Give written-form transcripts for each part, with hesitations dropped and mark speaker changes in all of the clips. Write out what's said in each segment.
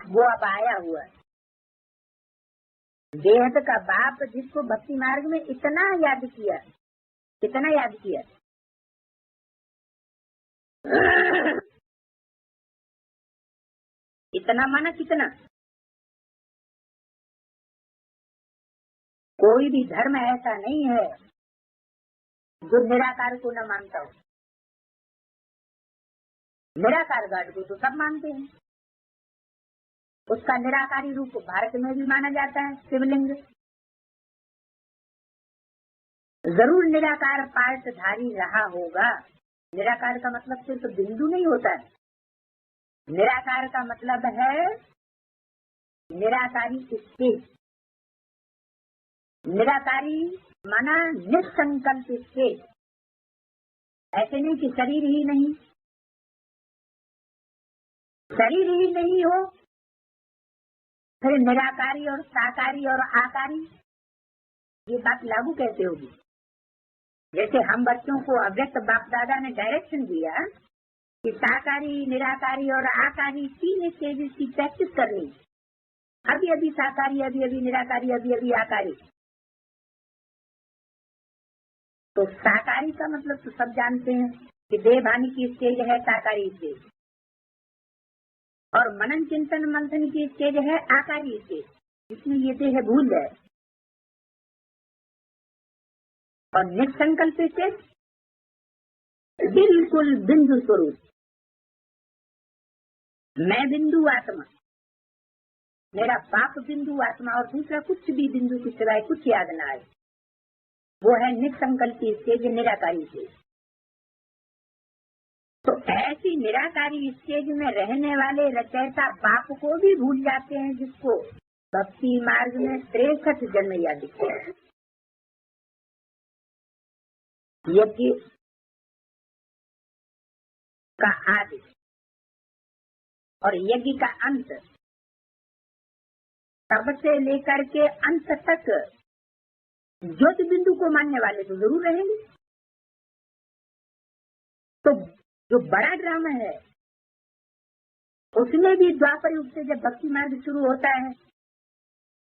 Speaker 1: वो अब आया हुआ है। बेहद का बाप जिसको भक्ति मार्ग में इतना याद किया, कितना याद किया, इतना माना कितना। कोई भी धर्म ऐसा नहीं है जो निराकार को न मानता हो। निराकार गॉड को तो सब मानते हैं। उसका निराकारी रूप भारत में भी माना जाता है, शिवलिंग। जरूर निराकार पार्टधारी रहा होगा। निराकार का मतलब सिर्फ बिंदु नहीं होता है। निराकार का मतलब है निराकारी स्टेज। निराकारी माना निसंकल्प स्टेज। ऐसे नहीं कि शरीर ही नहीं, शरीर ही नहीं हो फिर निराकारी और साकारी और आकारी, ये बात लागू कैसे होगी। जैसे हम बच्चों को अव्यक्त बाप दादा ने डायरेक्शन दिया कि साकारी, निराकारी और आकारी 3 स्टेजेस की प्रैक्टिस करनी। अभी अभी साकारी, अभी अभी निराकारी, अभी अभी आकारी। तो साकारी का मतलब तो सब जानते हैं कि देह भानी की स्टेज है साकारी स्टेज, और मनन चिंतन मंथन की स्टेज है आकारी स्टेज, जिसमें ये देह भूल जाए। और निसंकल्प स्टेज बिल्कुल बिंदु स्वरूप। मैं बिंदु आत्मा, मेरा बाप बिंदु आत्मा, और दूसरा कुछ भी बिंदु के सिवाय कुछ याद न आए, वो है निसंकल्पी स्टेज, निराकारी स्टेज। तो ऐसी निराकारी स्टेज में रहने वाले रचयिता बाप को भी भूल जाते हैं, जिसको भक्ति मार्ग में 63 जन्म याद किया है। यज्ञ का आदि और यज्ञ का अंत, तब से लेकर के अंत तक ज्योति बिंदु को मानने वाले तो जरूर रहेंगे। तो जो बड़ा ड्रामा है उसमें भी द्वापर युग से जब भक्ति मार्ग शुरू होता है,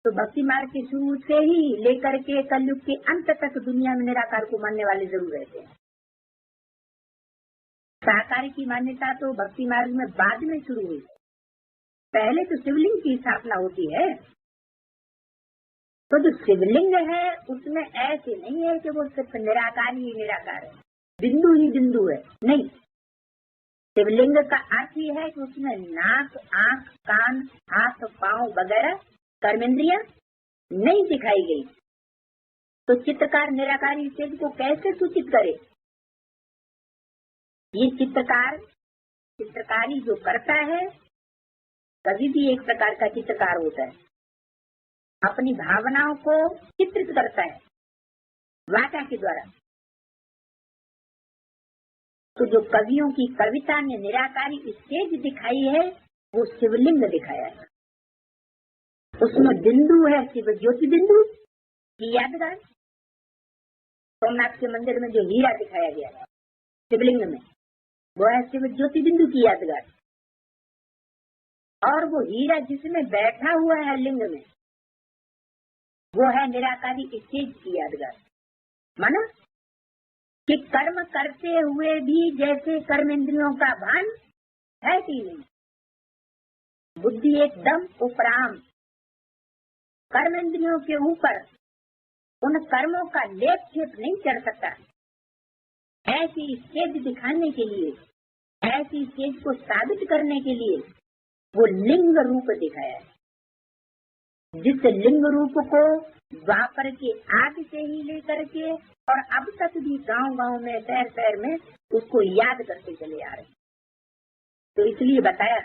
Speaker 1: तो भक्ति मार्ग के शुरू से ही लेकर के कलयुग के अंत तक दुनिया में निराकार को मानने वाले जरूर रहते हैं। साकार की मान्यता तो भक्ति मार्ग में बाद में शुरू हुई। पहले तो शिवलिंग की स्थापना होती है। तो जो शिवलिंग है उसमें ऐसे नहीं है कि वो सिर्फ निराकार ही निराकार है, बिंदु ही बिंदु है, नहीं। शिवलिंग का अर्थ ही है कि उसमें नाक, आंख, कान, हाथ, पांव वगैरह कर्मेंद्रियां नहीं दिखाई गई। तो चित्रकार निराकारी स्टेज को कैसे सूचित करे। ये चित्रकार, चित्रकारी जो करता है कभी भी एक प्रकार का चित्रकार होता है, अपनी भावनाओं को चित्रित करता है वाचा के द्वारा। तो जो कवियों की कविता ने निराकारी स्टेज दिखाई है वो शिवलिंग दिखाया है। उसमें बिंदु है शिव ज्योति बिंदु की यादगार। सोमनाथ के मंदिर में जो हीरा दिखाया गया है शिवलिंग में, वो है शिव ज्योति बिंदु की यादगार। और वो हीरा जिसमें बैठा हुआ है लिंग में, वो है निराकारी स्टेज की यादगार। माना कि कर्म करते हुए भी जैसे कर्मेंद्रियों का भान है कि नहीं, बुद्धि एकदम उपराम, कर्मेंद्रियों के ऊपर उन कर्मों का लेप छेप नहीं चढ़ सकता। ऐसी स्टेज दिखाने के लिए, ऐसी स्टेज को साबित करने के लिए वो लिंग रूप दिखाया है। जिस लिंग रूप को द्वापर के आदि से ही लेकर के और अब तक भी गांव-गांव में, शहर-शहर में उसको याद करते चले आ रहे। तो इसलिए बताया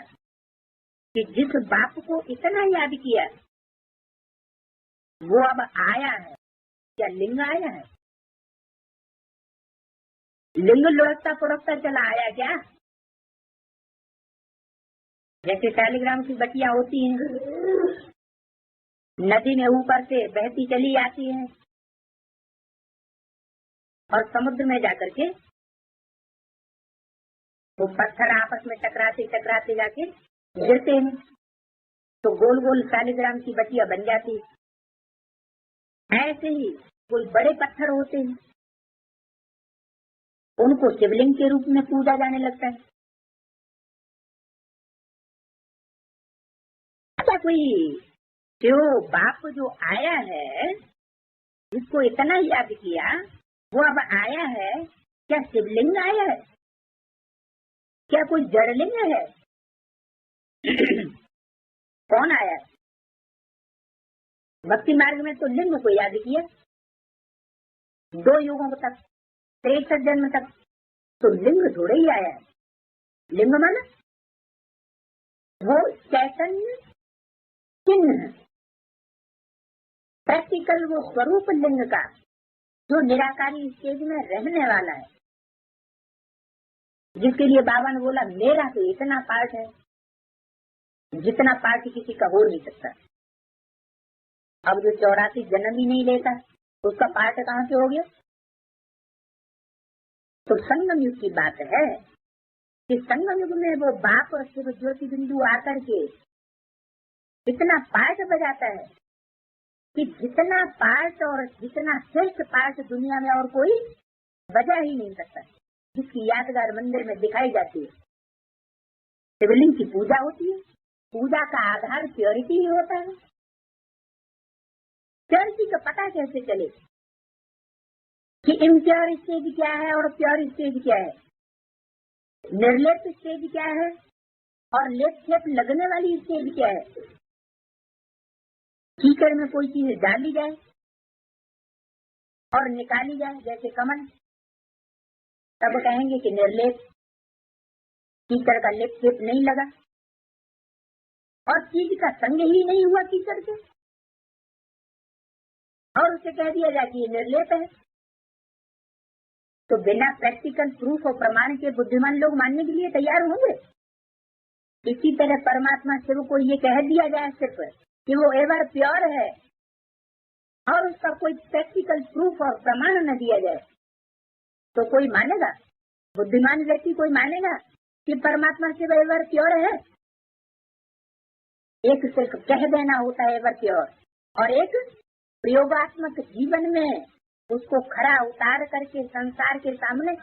Speaker 1: कि जिस बाप को इतना याद किया वो अब आया है। क्या लिंग आया है? लिंग लुढ़कता पुढ़कता चला आया क्या? जैसे शालिग्राम की बटिया होती हैं, नदी में ऊपर से बहती चली आती है और समुद्र में जाकर के वो पत्थर आपस में टकराते टकराते जाके गिरते हैं। तो गोल गोल शालिग्राम की बटिया बन जाती। ऐसे ही कोई बड़े पत्थर होते हैं, उनको शिवलिंग के रूप में पूजा जाने लगता है। ऐसा कोई जो बाप जो आया है, जिसको इतना याद किया, वो अब आया है, क्या शिवलिंग आया है? क्या कोई जड़लिंग है? कौन आया है? भक्ति मार्ग में तो लिंग को याद किया 2 युगों तक, 63 जन्म तक, तो लिंग थोड़े ही आया है। लिंग माना वो चैतन्य चिन्ह, प्रैक्टिकल वो स्वरूप लिंग का जो निराकारी स्टेज में रहने वाला है, जिसके लिए बाबा ने बोला मेरा तो इतना पार्ट है जितना पार्ट किसी का हो नहीं सकता। अब जो 84 जन्म ही नहीं लेता, उसका पार्ट कहाँ से हो गया? तो संगम युग की बात है कि संगम युग में वो बाप और शिव ज्योति बिंदु आकर के इतना पार्ट बजाता है कि जितना पार्ट और जितना श्रेष्ठ पार्ट दुनिया में और कोई बजा ही नहीं सकता, जिसकी यादगार मंदिर में दिखाई जाती है। शिवलिंग की पूजा होती है, पूजा का आधार प्योरिटी ही होता है। प्योरिटी का पता कैसे चले कि इम्प्योर स्टेज क्या है और प्योर स्टेज क्या है, निर्लेप स्टेज क्या है और लेप छेप लगने वाली स्टेज क्या है। कीचड़ में कोई चीज डाली जाए और निकाली जाए, जैसे कमल, तब कहेंगे कि निर्लेप, कीचड़ का लेप छेप नहीं लगा और चीज का संग ही नहीं हुआ कीचड़ से, और उसे कह दिया जाए कि ये निर्लेप है। तो बिना प्रैक्टिकल प्रूफ और प्रमाण के बुद्धिमान लोग मानने के लिए तैयार होंगे। इसी तरह परमात्मा शिव को ये कह दिया जाए सिर्फ कि वो एवर प्योर है और उसका कोई प्रैक्टिकल प्रूफ और प्रमाण न दिया जाए, तो कोई मानेगा? बुद्धिमान व्यक्ति कोई मानेगा कि परमात्मा शिव एवर प्योर है? एक सिर्फ कह देना होता है एवर प्योर, और एक प्रयोगात्मक जीवन में उसको खरा उतार करके संसार के सामने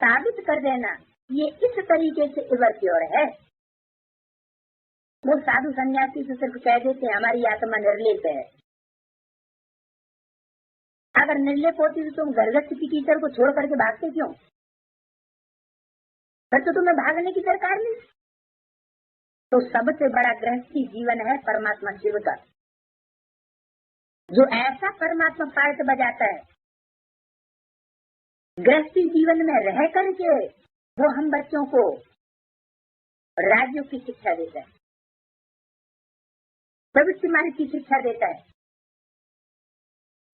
Speaker 1: साबित कर देना, ये इस तरीके से एवर प्योर है। वो साधु सन्यासी से सिर्फ कह देते हैं हमारी आत्मा निर्लेप है। अगर निर्लेप होती तो तुम घरगस्ती की कीचड़ को छोड़ करके भागते क्यों? फिर तो तुम्हें भागने की दरकार नहीं। तो सबसे बड़ा गृहस्थी जीवन है परमात्मा शिव का, जो ऐसा परमात्मा पार्ट बजाता है गृहस्थी जीवन में रह करके, वो हम बच्चों को राज्यों की शिक्षा देता है, प्रवृत्ति मार्ग की शिक्षा देता है।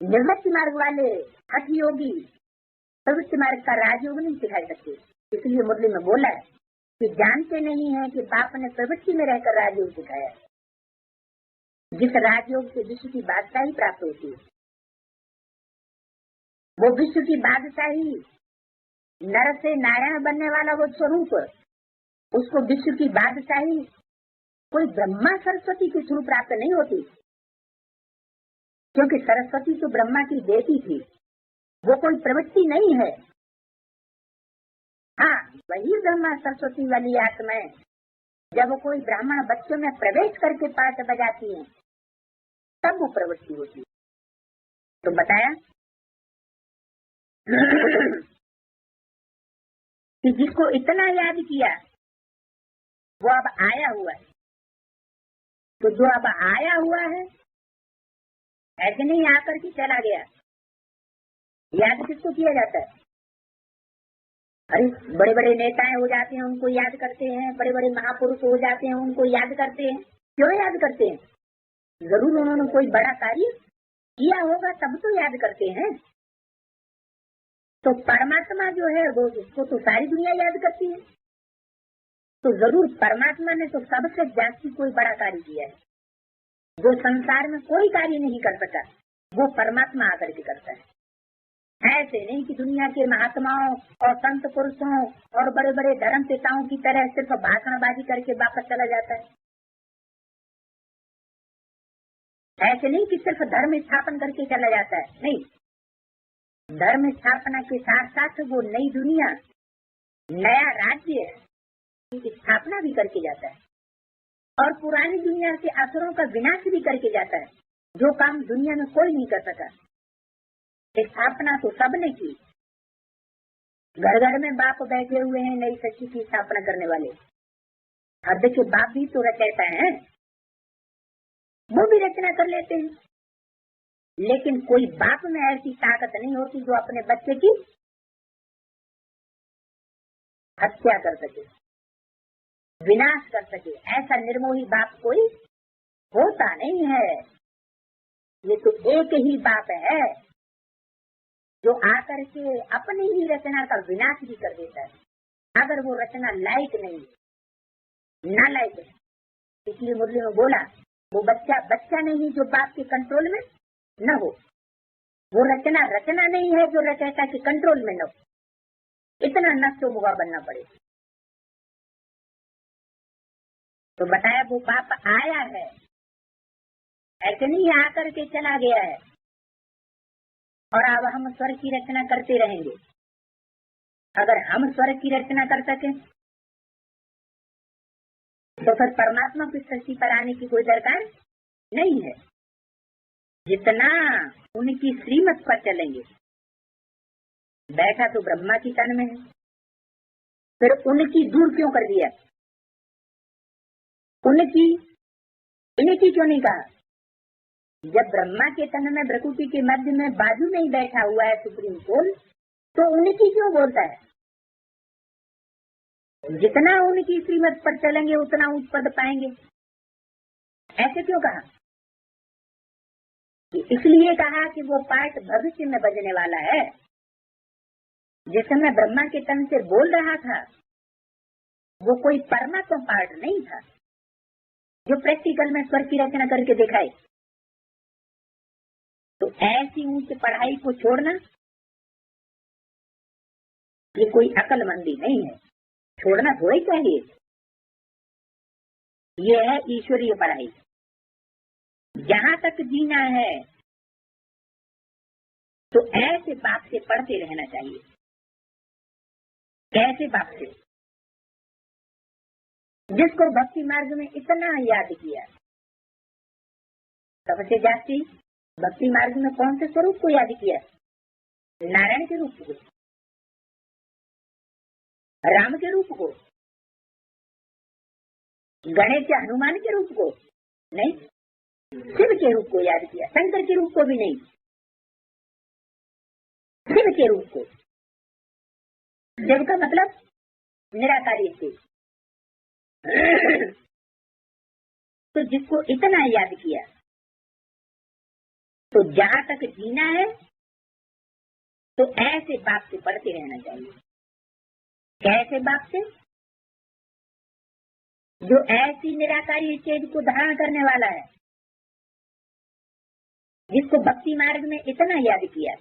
Speaker 1: निर्वृत्ति मार्ग वाले हठ योगी प्रवृत्ति मार्ग का राजयोग नहीं सिखा सकते। इसलिए मुरली में बोला है कि जानते नहीं है कि बाप ने प्रवृत्ति में रहकर राजयोग सिखाया है, जिस राजयोग से विश्व की बादशाही प्राप्त होती है। वो विश्व की बादशाही, नर से नारायण बनने वाला वो स्वरूप, उसको विश्व की बादशाही कोई ब्रह्मा सरस्वती के थ्रू प्राप्त नहीं होती, क्योंकि सरस्वती तो ब्रह्मा की बेटी थी, वो कोई प्रवृत्ति नहीं है। हाँ, वही ब्रह्मा सरस्वती वाली आत्माएं जब वो कोई ब्राह्मण बच्चों में प्रवेश करके पाठ बजाती हैं, तब वो प्रवृत्ति होती है। तो बताया कि जिसको इतना याद किया वो अब आया हुआ है। तो जो अब आया हुआ है ऐसे नहीं आकर के चला गया। याद किसको किया जाता है? अरे बड़े बड़े नेताएं हो जाते हैं उनको याद करते हैं, बड़े बड़े महापुरुष हो जाते हैं उनको याद करते हैं। क्यों याद करते हैं? जरूर उन्होंने कोई बड़ा कार्य किया होगा तब तो याद करते हैं। तो परमात्मा जो है वो, उसको तो सारी दुनिया याद करती है, तो जरूर परमात्मा ने तो सबसे जास्ती कोई बड़ा कार्य किया है। जो संसार में कोई कार्य नहीं कर सका वो परमात्मा आकर के करता है। ऐसे नहीं कि दुनिया के महात्माओं और संत पुरुषों और बड़े बड़े धर्म पिताओं की तरह सिर्फ भाषणबाजी करके वापस चला जाता है। ऐसे नहीं कि सिर्फ धर्म स्थापन करके चला जाता है, नहीं, धर्म स्थापना के साथ साथ वो नई दुनिया, नया राज्य की स्थापना भी करके जाता है और पुरानी दुनिया के असरों का विनाश भी करके जाता है, जो काम दुनिया में कोई नहीं कर सका। स्थापना तो सबने की, घर घर में बाप बैठे हुए हैं नई सृष्टि की स्थापना करने वाले। अब देखिए, बाप भी तो रचयिता है, वो भी रचना कर लेते हैं, लेकिन कोई बाप में ऐसी ताकत नहीं होती जो अपने बच्चे की हत्या कर सके, विनाश कर सके। ऐसा निर्मोही बाप कोई होता नहीं है। ये तो एक ही बाप है जो आकर के अपनी ही रचना का विनाश भी कर देता है, अगर वो रचना लायक नहीं है, नालायक है। इसलिए मुरली में बोला, वो बच्चा नहीं जो बाप के कंट्रोल में न हो, वो रचना नहीं है जो रचयिता के कंट्रोल में न हो। इतना नष्टो मुआ बनना पड़े। तो बताया वो बाप आया है, ऐसे नहीं आकर के चला गया है और अब हम स्वर्ग की रचना करते रहेंगे। अगर हम स्वर्ग की रचना कर सके तो फिर परमात्मा की सृष्टि पर आने की कोई दरकार नहीं है। जितना उनकी श्रीमत पर चलेंगे, बैठा तो ब्रह्मा की तन में है, फिर उनकी दूर क्यों कर दिया, उनकी इनकी क्यों नहीं कहा? जब ब्रह्मा के तन में प्रकृति के मध्य में बाजू में ही बैठा हुआ है सुप्रीम कोर्ट, तो उनकी क्यों बोलता है? जितना उनकी श्रीमत पर चलेंगे उतना उच्च पद पाएंगे। ऐसे क्यों कहा? इसलिए कहा कि वो पाठ भविष्य में बजने वाला है। जिस समय ब्रह्मा के तन से बोल रहा था वो कोई परमात्मा पाठ नहीं था जो प्रैक्टिकल में स्वर्ग की रचना करके दिखाए। तो ऐसी ऊंच पढ़ाई को छोड़ना ये कोई अकलमंदी नहीं है, छोड़ना थोड़ा चाहिए। ये है ईश्वरीय पढ़ाई। जहाँ तक जीना है तो ऐसे बाप से पढ़ते रहना चाहिए। कैसे बाप से? जिसको भक्ति मार्ग में इतना याद किया। सबसे जास्ती भक्ति मार्ग में कौन से स्वरूप को याद किया? नारायण के रूप को, राम के रूप को, गणेश या हनुमान के रूप को नहीं, शिव के रूप को याद किया। शंकर के रूप को भी नहीं, शिव के रूप को। शिव का मतलब निराकारी थे। तो जिसको इतना याद किया, तो जहाँ तक जीना है तो ऐसे बाप से पढ़ते रहना चाहिए। कैसे बाप से? जो ऐसी निराकारी स्टेज को धारण करने वाला है, जिसको भक्ति मार्ग में इतना याद किया,